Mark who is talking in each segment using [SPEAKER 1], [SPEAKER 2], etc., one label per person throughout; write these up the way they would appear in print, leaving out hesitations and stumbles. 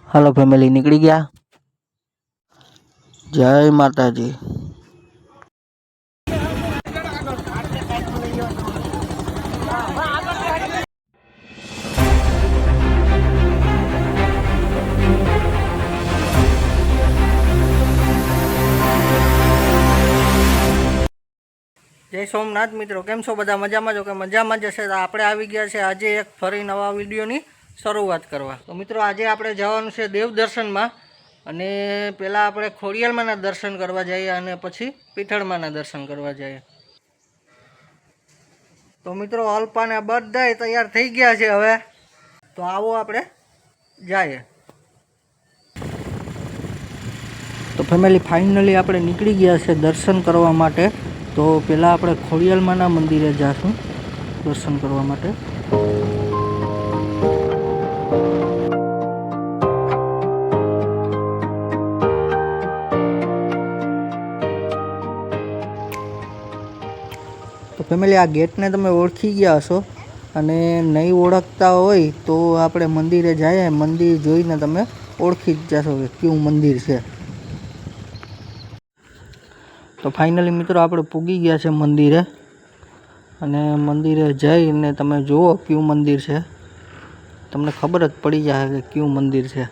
[SPEAKER 1] Hello family निकली गया। जय माता जी। जय सोमनाथ मित्रों, केम छो बधा मजामां जो के मजामां ज छे। आपणे आवी गया छे आजे एक फरी नवा विडियोनी शरूआत करवा। तो मित्रों आज आपणे जवानुं छे देव दर्शनमां अने पहेला आपणे खोडियालमाना दर्शन करवा जाईए अने पछी पीठळमाना दर्शन करवा जाईए। तो मित्रों अल्पा ने बधाय तैयार थई गया छे हवे, तो आवो आपणे जाईए। तो फैमिली फाइनली आपणे निकળી ગયા છે દર્શન કરવા માટે। तो पहला આપણે ખોડિયાલમાના મંદિરે જાશું દર્શન કરવા માટે। તો ફેમિલી આ ગેટને તમે ઓળખી ગયા હશો અને નહીં ઓળખતા હોય તો આપણે મંદિરે જઈએ, મંદિર જોઈને તમે ઓળખી જ જશો કે કયું મંદિર છે। तो फाइनली मित्रों આપણે પૂગી ગયા છે મંદિરે અને મંદિરે જઈને તમે જુઓ કયું મંદિર છે, તમને ખબર જ પડી જાય કે કયું મંદિર છે।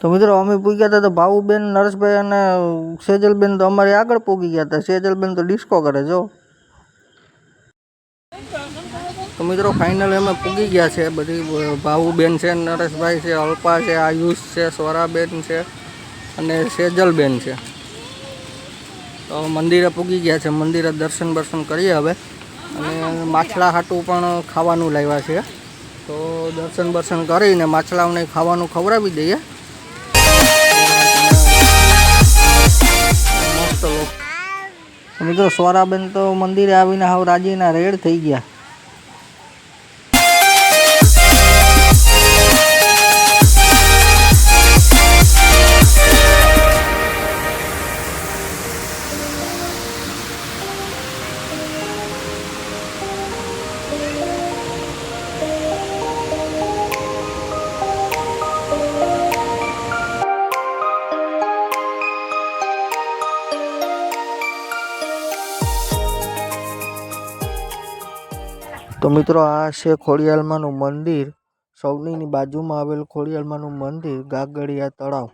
[SPEAKER 1] तो मित्रों અમે પૂગ્યા હતા તો ભાવુબેન, નરેશભાઈ અને સેજલબેન તો અમારી આગળ પૂગી ગયા હતા। સેજલબેન તો ડિસ્કો કરે જો। तो मित्रों फाइनल अमे पूगी गया है। बधी भावुबेन है, नरेशभाई है, अल्पा है, आयुष है, स्वराबेन है अने सेजलबेन है। तो मंदिरे पूगी गया है। मंदिरे दर्शन बर्शन करिए हवे अने माछला हाटू पण खावानुं लाव्या छे। तो दर्शन बर्शन करीने माछलाओने खावानुं खवरावी दईए। मस्त लोग। मित्रों स्वराबेन तो मंदिरे आवीने हाव राजीना रेड थई गया। तो मित्रों आ है खोडियालमानुं मंदिर। सौनी बाजू में आवेल खोडियालमानुं मंदिर, गागड़िया तळाव।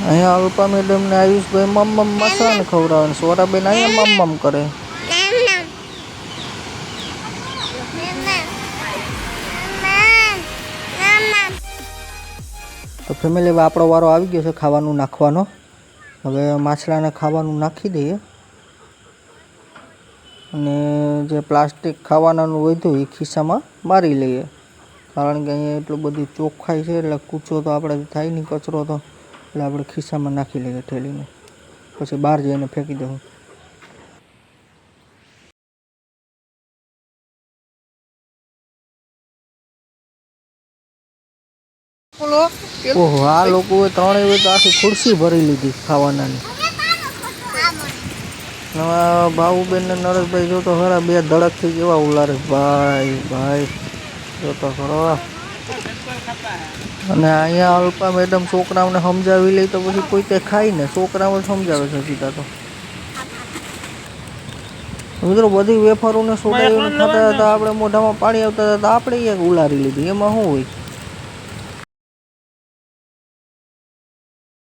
[SPEAKER 1] अहींया अल्पा मैडम ने आयुष भाई मम मम मसाला खवरावे, स्वराबेन अहींया मम मम करे। तो फैमिली हवे आपणो वारो आवी गयो छे खावानुं नाखवानो। हवे माछलाने खावानुं नाखी दઈએ अने जे प्लास्टिक खावानानुं वध्युं ए खिस्सामां मारी लઈએ, कारण के अहींया एटલું બધી ચોખ્ખાઈ છે એટલે કૂચો તો આપણે થાય નહીં, કચરો તો એટલે આપણે ખિસ્સામાં નાખી લઈએ થેલીને, પછી બહાર જઈને ફેંકી દેવું। ओहो आ लोकोए त्रणेय तो आखी खुर्सी भरी लीधी खावानानी। भावुबेन ने नरेशभाई जो तो खरा बे धड़क थी केवा उलारे भाई भाई जो तो खरो। અને અહીંયા અલ્પા મેડમ છોકરાઓને સમજાવી લે તો પછી કોઈ તે ખાઈ ને છોકરાઓ સમજાવે છે સીધા। તો મિત્રો બધી વેફરોને સોડાઈને ખાતા હતા, આપણે મોઢામાં પાણી આવતા હતા, આપણે એક ઉલારી લીધી, એમાં શું હોય?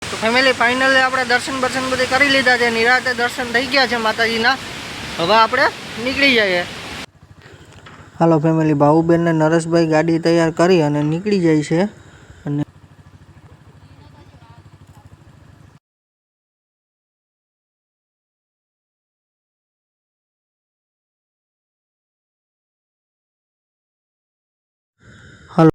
[SPEAKER 1] તો ફેમિલી ફાઇનલી આપણે દર્શન બધી કરી લીધા છે, નિરાતે દર્શન થઈ ગયા છે માતાજીના. હવે આપણે નીકળી જઈએ. હાલો ફેમિલી, ભાવુબેન ને નરેશભાઈ ગાડી તૈયાર કરી અને નીકળી જાય છે. અને હાલો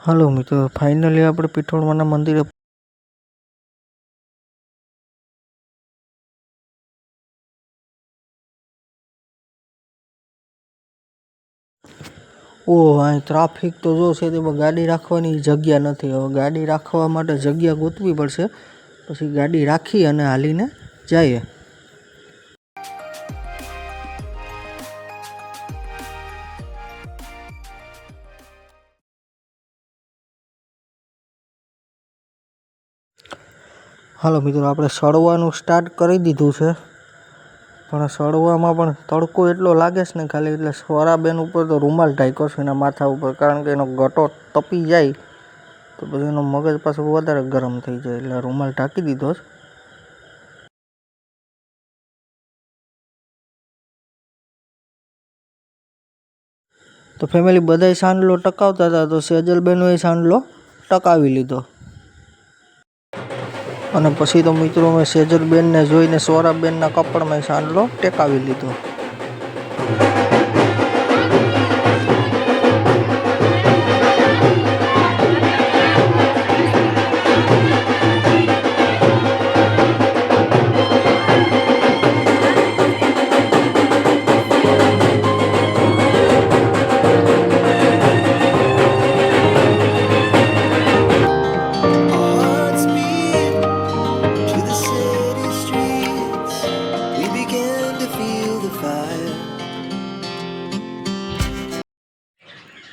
[SPEAKER 1] હાલો મિત્રો, ફાઇનલી આપણે પિઠોળમાના મંદિરે અહીં ટ્રાફિક તો જો છે, તેમાં ગાડી રાખવાની જગ્યા નથી. હવે ગાડી રાખવા માટે જગ્યા ગોતવી પડશે, પછી ગાડી રાખી અને હાલીને જઈએ. હાલો મિત્રો, આપણે સળવાનું સ્ટાર્ટ કરી દીધું છે, પણ સળવામાં પણ તડકો એટલો લાગે છે ને ખાલી, એટલે સ્વરાબેન ઉપર તો રૂમાલ ઢાંક્યો છે એના માથા ઉપર, કારણ કે એનો ગટો તપી જાય તો પછી એનો મગજ પાછું વધારે ગરમ થઈ જાય, એટલે રૂમાલ ઢાંકી દીધો છે. તો ફેમિલી બધાય સાંડલો ટકાવતા હતા, તો સેજલબેનોએ સાંડલો ટકાવી લીધો. અને પછી તો મિત્રો મેં સેજલબેનને જોઈને સ્વરાબેનના કપડમાં સાંડલો ટેકાવી લીધો.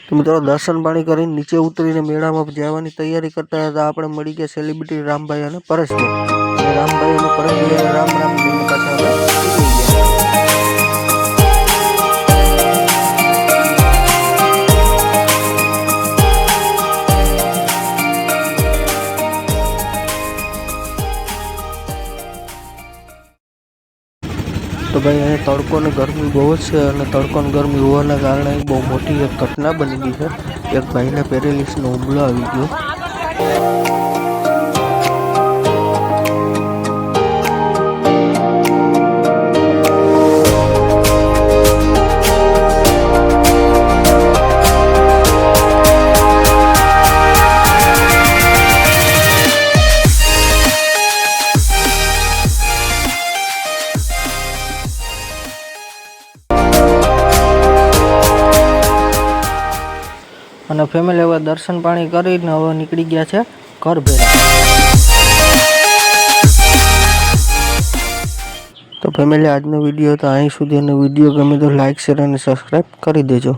[SPEAKER 1] તો મિત્રો દર્શન પાણી કરીને નીચે ઉતરીને મેળામાં જવાની તૈયારી કરતા હતા. આપણે મળી ગયા સેલિબ્રિટી રામભાઈ અને પરેશભાઈ. રામભાઈ અને પરેશભાઈ રામ રામ લઈને પાછા આપણે નીકળી ગયા. તો ભાઈ અહીંયા તડકો ને ગરમી બહુ જ છે, અને તડકો ને ગરમી હોવાના કારણે બહુ મોટી એક ઘટના બની ગઈ છે. એક ભાઈને પેરેલિસનો હુમલો આવી ગયો. અને ફેમિલી હવે દર્શન પાણી કરીને હવે નીકળી ગયા છે ઘર ભેગા. તો ફેમિલી આજનો વિડીયો તો અહીં સુધી, અને વિડીયો ગમે તો લાઈક શેર અને સબસ્ક્રાઈબ કરી દેજો.